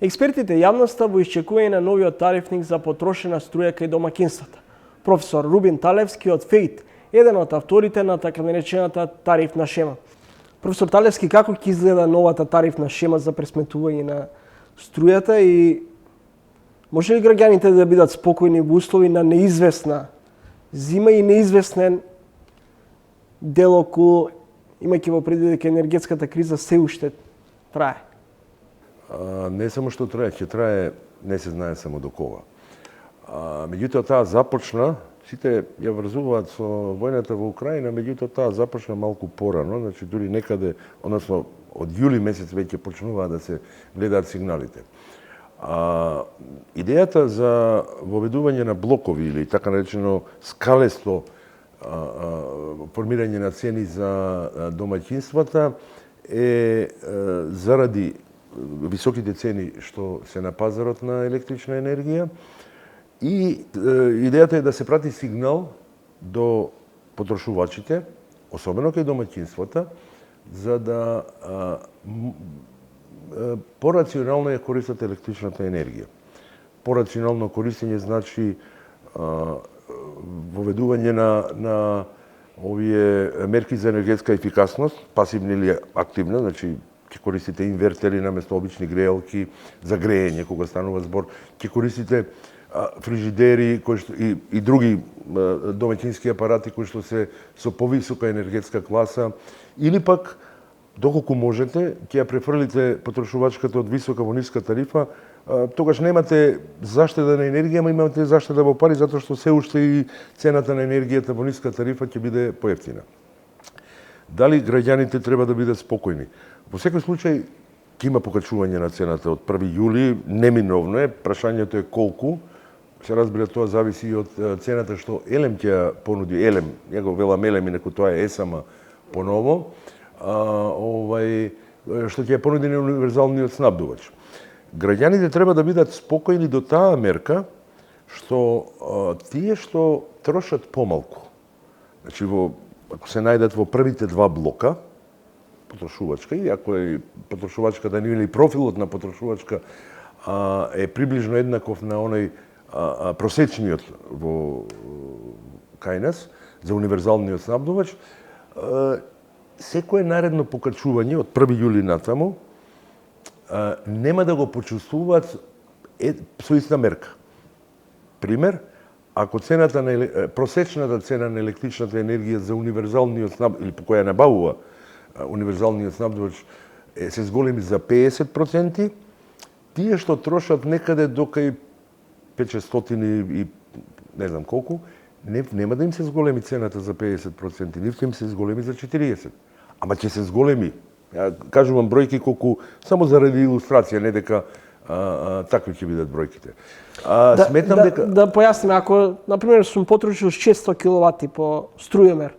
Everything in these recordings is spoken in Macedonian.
Експертите и јавноста во исчекување на новиот тарифник за потрошена струја кај домакинствата. Професор Рубин Талевски од ФЕИТ, еден од авторите на така наречената тарифна шема. Професор Талевски, како ќе изгледа новата тарифна шема за пресметување на струјата и може ли граѓаните да бидат спокојни во услови на неизвестна зима и неизвестен дел околу, имајќи во предвид дека енергетската криза се уште трае? Не само што трае, ќе трае, не се знае само до кога. Меѓутоа таа започна, сите ја врзуваат со војната во Украина, меѓутоа таа започна малку порано, значи дури некаде, односно од јули месец веќе почнуваат да се гледаат сигналите. Идејата за воведување на блокови или така наречено скалесто формирање на цени за домаќинствата е заради високите цени што се на пазарот на електрична енергија и идејата е да се прати сигнал до потрошувачите, особено кај домаќинствата, за да порационално ја користат електричната енергија. Порационално користење значи воведување на овие мерки за енергетска ефикасност, пасивна или активна, значи ќе користите инвертери наместо обични греелки за греење кога станува збор, ќе користите фрижидери и други домаќински апарати кои што се со повисока енергетска класа или пак доколку можете ќе ја префрлите потрошувачката од висока во ниска тарифа, тогаш немате заштеда на енергија, ама имате заштеда во пари затоа што се уште и цената на енергијата во ниска тарифа ќе биде поевтина. Дали граѓаните треба да бидат спокојни? Во секој случај ќе има покачување на цената од 1 јули, неминовно е, прашањето е колку. Се разбира, тоа зависи и од цената што Елем ќе ја понуди. Елем, ја го велам Елем, инаку тоа е ЕСАМА поново, што ќе ја понуди на универзалниот снабдувач. Граѓаните треба да бидат спокојни до таа мерка што тие што трошат помалку, значи ако се најдат во првите два блока, потрошувачка, и ако е потрошувачката или профилот на потрошувачка е приближно еднаков на оној просечниот во кај нас, за универзалниот снабдувач, секое наредно покачување од 1 јули натаму нема да го почувствуваат со иста мерка. Пример, ако цената на просечната цена на електричната енергија за универзалниот снабдувач или по која набавува универзалниот снабдувач се зголеми за 50%, тие што трошат некаде до кај 500 и не знам колку, нема да им се зголеми цената за 50%, нивто им се зголеми за 40%. Ама ќе се зголеми. Ја кажувам бројки колку само заради илустрација, не дека такви ќе бидат бројките. Сметам дека да појасниме, ако на пример сум потрошил 600 киловати по струјомер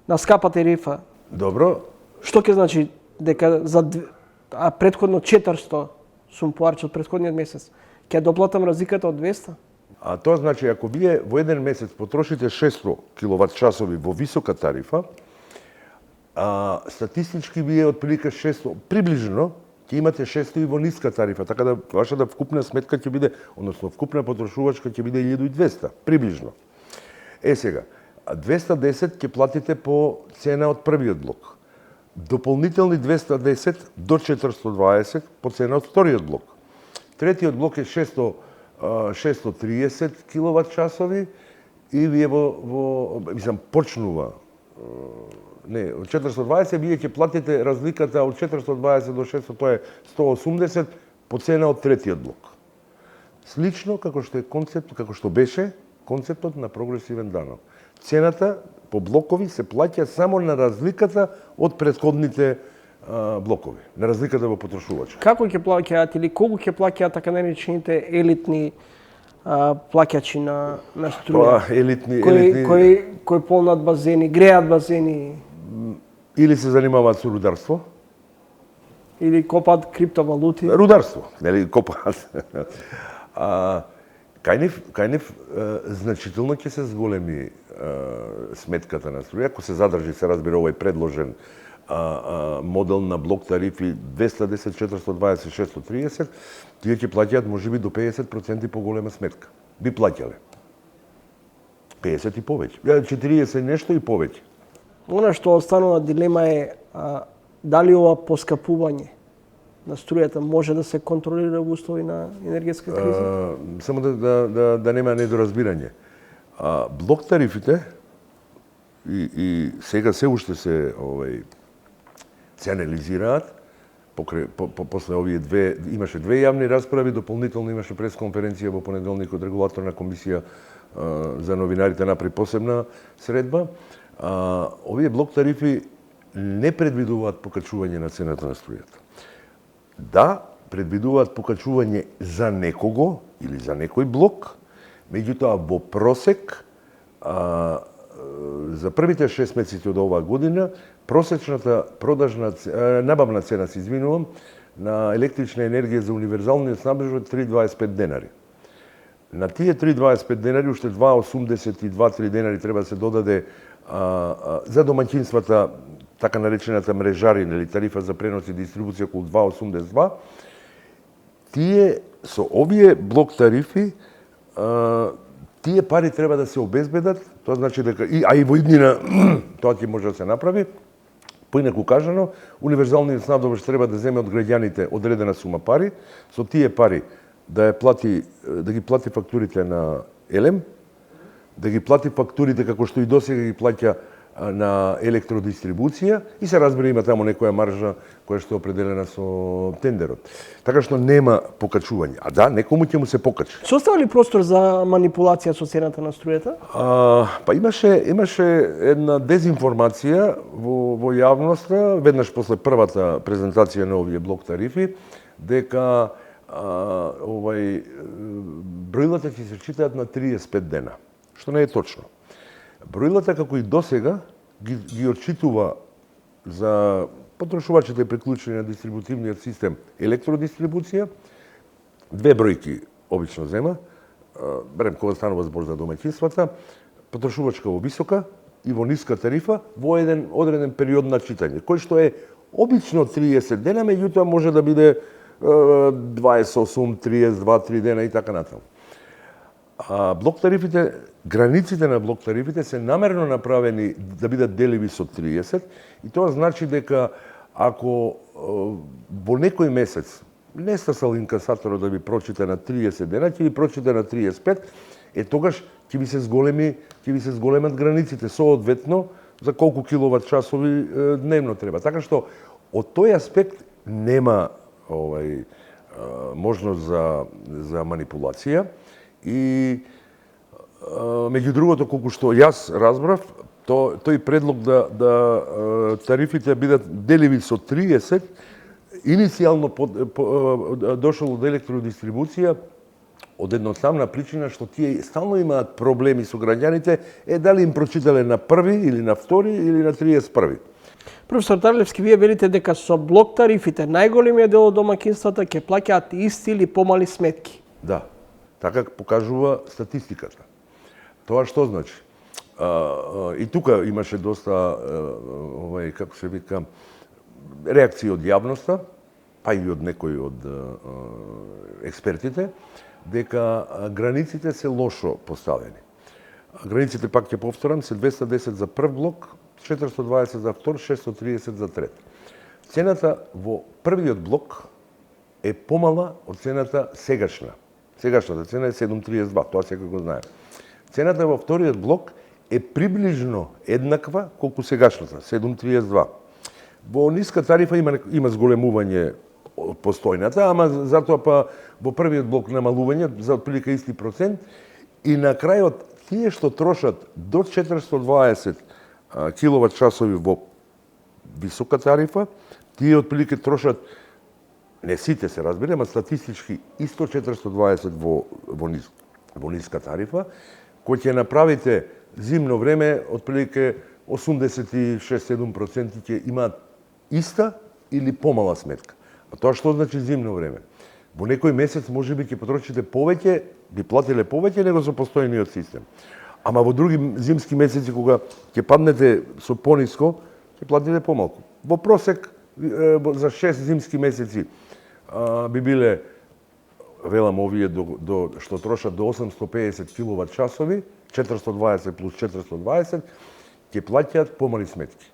на скапа тарифа. Добро. Што ќе значи дека за претходно 400 сум поарчил претходниот месец? Ќе доплатам разликата од 200? Тоа значи ако вие во еден месец потрошите 600 киловат часови во висока тарифа, статистички вие отприлика 600, приближно ќе имате 600 и во ниска тарифа, така да вашата вкупна сметка ќе биде, односно вкупна потрошувачка ќе биде 1200, приближно. Сега, 210 ќе платите по цена од првиот блок. Дополнителни 210 до 420 по цена од вториот блок. Третиот блок е 630 киловат часови и вие почнува не, од 420 вие ќе платите разликата од 420 до 600, тоа е 180 по цена од третиот блок. Слично како што е концепт, како што беше концептот на прогресивен данок. Цената по блокови се плаќа само на разликата од претходните блокови, на разликата во потрошувачка. Како ќе плаќаат или колку ќе плаќаат така наречените елитни плаќачи на струја? Кои полнат базени, греат базени? Или се занимаваат со рударство? Или копаат криптовалути? Рударство, нели копаат. Кај нив значително ќе се зголеми сметката на струја, ако се задржи, се разбира, овој предложен модел на блок тарифи 210, 420, 630, тие ќе плаќаат можеби до 50% поголема сметка. Би плаќале. 50 и повеќе. 40 нешто и повеќе. Она што останува дилема е дали ова поскапување на струјата може да се контролира во услови на енергетска криза? Само да нема недоразбирање. Блок тарифите и сега се уште се анализираат после овие имаше две јавни расправи, дополнително имаше пресконференција во понеделникот регулаторна комисија за новинарите направи посебна средба. Овие блок тарифи не предвидуваат покачување на цената на струјата. Да, предвидуваат покачување за некого или за некој блок, меѓутоа во просек за првите 6 месеци од оваа година просечната набавна цена, се извинувам, на електрична енергија за универзалниот снабдувач 3,25 денари. На тие 3,25 денари уште 2,82-3 денари треба да се додаде за домаќинствата, така наречената мрежарина или тарифа за пренос и дистрибуција околу 2,82. Тие со овие блок тарифи тие пари треба да се обезбедат, тоа значи дека и во иднина тоа ќе може да се направи. Поинаку кажано, универзалниот снабдувач треба да земе од граѓаните одредена сума пари, со тие пари да ги плати фактурите на ЕЛЕМ, да ги плати фактурите како што и досега ги плаќа на електродистрибуција и се разбира има таму некоја маржа која што е определена со тендерот. Така што нема покачување. А да, некому ќе му се покачи. Се остава ли простор за манипулација со цената на струјата? Па имаше една дезинформација во јавноста, веднаш после првата презентација на овие блок тарифи, дека броилата ќе се читаат на 35 дена, што не е точно. Броилата, како и досега, ги отчитува за потрошувачите приклучени на дистрибутивниот систем електродистрибуција. Две бројки обично зема, берем кога станува збор за домаќинствата, потрошувачка во висока и во ниска тарифа во еден одреден период на читање, кој што е обично 30 дена, меѓутоа може да биде 28, 32, 3 дена и така натаму. Блок тарифите, границите на блок тарифите се намерно направени да бидат деливи со 30 и тоа значи дека ако во некој месец не стасал инкасаторот да ви прочита на 30 дена, ќе ви прочита на 35, тогаш ќе ви се зголемат границите соодветно за колку киловат часови дневно треба. Така што од тој аспект нема можност за манипулација. И меѓу другото, колку што јас разбрав, тој предлог да тарифите бидат деливи со 30, иницијално дошол од електродистрибуција од едноставна причина што тие стално имаат проблеми со граѓаните, дали им прочитале на први или на втори или на 31. Професор Талевски, вие велите дека со блок тарифите најголемиот дел од домаќинствата ќе плаќаат исти или помали сметки. Да. Така покажува статистиката. Тоа што значи? И тука имаше доста, како се вика, реакции од јавноста, па и од некои од експертите, дека границите се лошо поставени. Границите, пак ќе повторам, се 210 за прв блок, 420 за втор, 630 за трет. Цената во првиот блок е помала од цената сегашна. Сегашната цена е 7,32, тоа секој го знае. Цената во вториот блок е приближно еднаква колку сегашната, 7,32. Во ниска тарифа има зголемување од постојната, ама затоа па во првиот блок намалување за отприлика исти процент и на крајот тие што трошат до 420 киловат часови во висока тарифа, тие отприлика трошат, не сите се разбира, ама статистички исто 420 во ниска тарифа, кој ќе направите зимно време, отприлike 86-7% ќе имаат иста или помала сметка. А тоа што значи зимно време? Во некој месец можеби ќе потрошите повеќе, би платиле повеќе него со постојниот систем. Ама во други зимски месеци кога ќе паднете со пониско, ќе платите помалку. Во просек за 6 зимски месеци би биле, велам овие што трошат до 850 киловат часови, 420 плюс 420, ќе плаќаат помали сметки.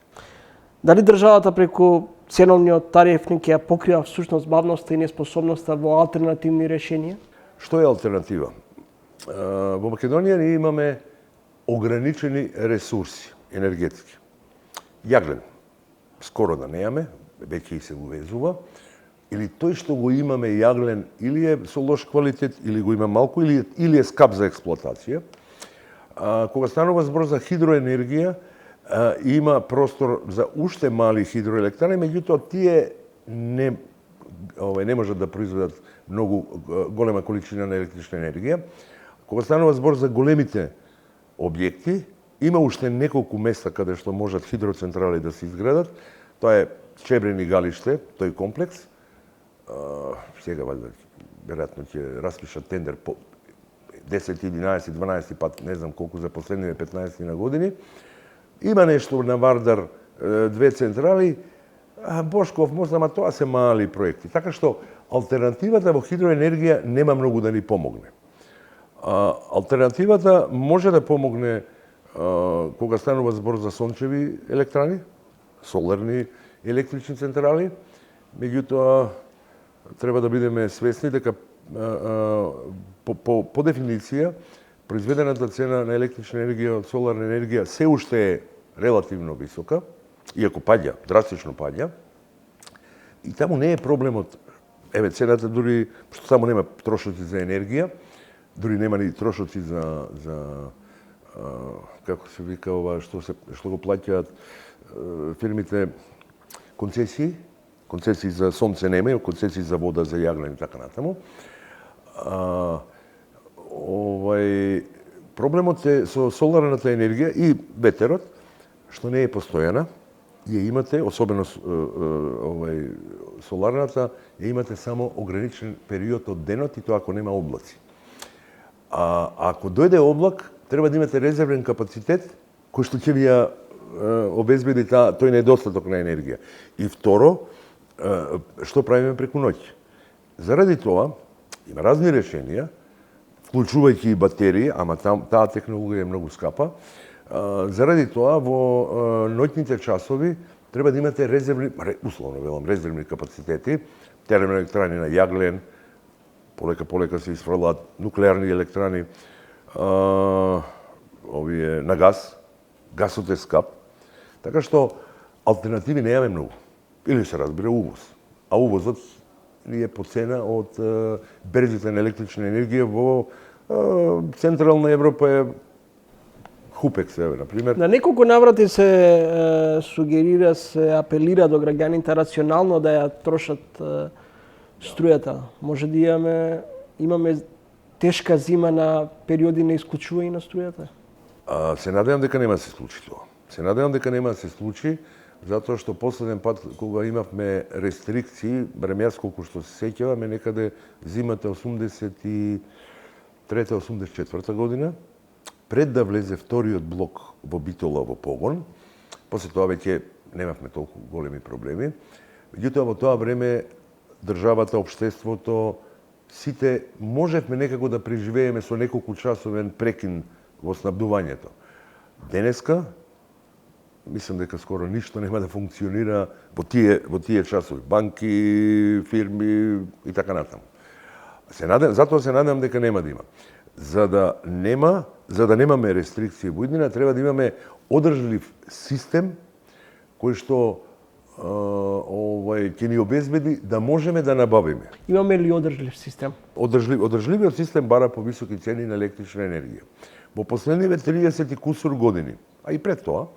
Дали државата преку ценовниот тарифник ќе ја покрива всушност бавноста и неспособноста во алтернативни решенија? Што е алтернатива? Во Македонија ние имаме ограничени ресурси енергетски. Јаглен скоро да немаме, веќе и се увезува, или тој што го имаме јаглен или е со лош квалитет, или го има малку, или е скап за експлоатација. Кога станува збор за хидроенергија, има простор за уште мали хидроелектрани, меѓутоа тие не можат да произведат многу голема количина на електрична енергија. Кога станува збор за големите објекти, има уште неколку места каде што можат хидроцентрали да се изградат. Тоа е Чебрен и Галиште, тој комплекс. Сега веројатно ќе распишат тендер по 10, 11, 12 пат, не знам колку за последниве 15 на години. Има нешто на Вардар, 2 централи, Бошков, можда, ама тоа се мали проекти. Така што алтернативата во хидроенергија нема многу да ни помогне. Алтернативата може да помогне кога станува збор за сончеви електрани, соларни електрични централи, меѓутоа треба да бидеме свесни дека по дефиниција произведената цена на електрична енергија од соларна енергија се уште е релативно висока, иако паѓа, драстично паѓа. И таму не е проблемот, цената дури што само нема трошоци за енергија, дури нема ни трошоци за како се вика ова што го плаќаат фирмите концесии за сонце нема, концесии за вода, за јаглен и така натаму. Проблемот е со соларната енергија и ветерот, што не е постојана. Ја имате, особено соларната, ја имате само ограничен период од денот и тоа ако нема облаци. Ако дојде облак, треба да имате резервен капацитет кој што ќе ви ја обезбеди тој недостаток на енергија. И второ, што правиме преку ноќ? Заради тоа, има разни решенија, вклучувајќи и батерии, ама таа технологија е многу скапа. Заради тоа, во ноќните часови треба да имате резервни, условно велам, резервни капацитети, термоелектрани на јаглен, полека се изфрлаат нуклеарни електрани, овие на газ, гасот е скап. Така што алтернативи немаме многу. Или се разбира увоз. А увозот ни е по цена од берзите на електрична енергија во Централна Европа е Хупекс, например. На неколку наврати се сугерира, се апелира до граѓаните рационално да ја трошат струјата. Може да имаме тешка зима на периоди на исклучување на струјата? Се надевам дека нема да се случи тоа. Се надевам дека нема да се случи, затоа што последен пат кога имавме рестрикции, барем јас колку што се сеќавам, некаде зимата 83-84 година, пред да влезе вториот блок во Битола во погон, после тоа веќе немавме толку големи проблеми. Меѓутоа во тоа време државата, општеството, сите можевме некако да преживееме со неколку часовен прекин во снабдувањето. Денеска, мислам дека скоро ништо нема да функционира во тие часови. Банки, фирми и така натаму. Затоа се надевам дека нема да има. За да немаме рестрикции во иднина, треба да имаме одржлив систем кој што ќе ни обезбеди да можеме да набавиме. Имаме ли одржлив систем? Одржливиот систем бара повисоки цени на електрична енергија. Во последниве 30 и кусур години, а и пред тоа,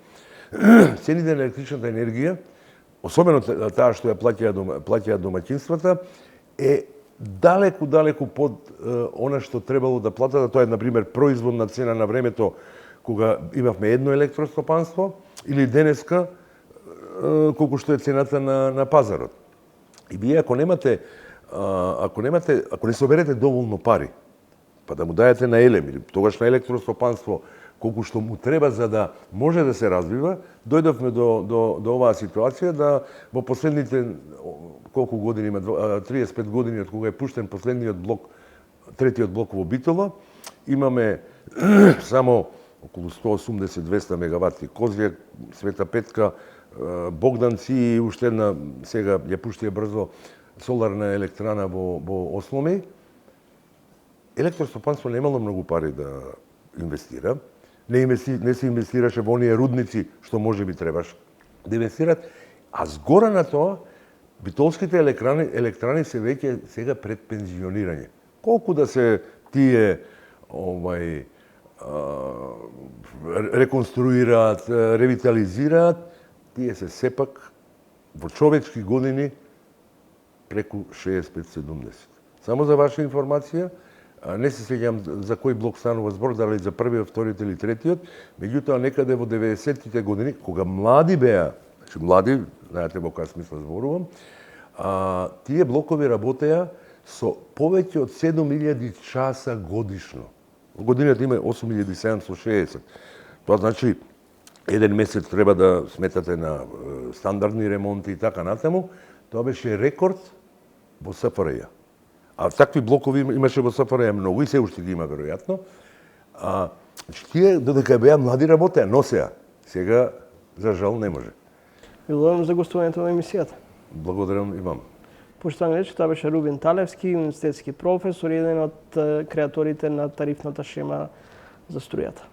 цените на електричната енергија, особено таа што ја плаќаат домаќинствата, е далеку под она што требало да платат. Тоа е, например, производна цена на времето кога имавме едно електростопанство, или денеска колку што е цената на пазарот. И вие ако не соберете доволно пари, па да му дајете на Елем или тогаш на електростопанство колку што му треба за да може да се развива, дојдовме до оваа ситуација да во последните колку години има 35 години од кога е пуштен последниот блок, третиот блок во Битола, имаме само околу 180-200 мегавати Козјак, Света Петка, Богданци и уште една сега ја пуштија брзо соларна електрана во Осломеј. Електростопанство немало многу пари да инвестира. Не се инвестираше во оние рудници што може би требаш да инвестират, а згора на тоа битолските електрани се веќе сега пред пензионирање. Колку да се тие реконструираат, ревитализираат, тие се сепак во човечки години преку 65-70. Само за ваша информација, не се сеќавам за кој блок станува збор, дали за првиот, вториот или третиот, меѓутоа некаде во 90-тите години, кога млади беа, значи млади, знаете во која смисла зборувам, тие блокови работеа со повеќе од 7000 часа годишно. Во годината има 8760. Тоа значи, еден месец треба да сметате на стандардни ремонти и така натаму. Тоа беше рекорд во СФРЈ. А такви блокови имаше во СФРЈ многу и се уште ги има веројатно. Тие додека беа млади работеа, носеа. Сега, за жал, не може. Ви благодарам за гостувањето на емисијата. Благодарам и вам. Поштовани речи, тоа беше Рубин Талевски, универзитетски професор и еден од креаторите на тарифната шема за струјата.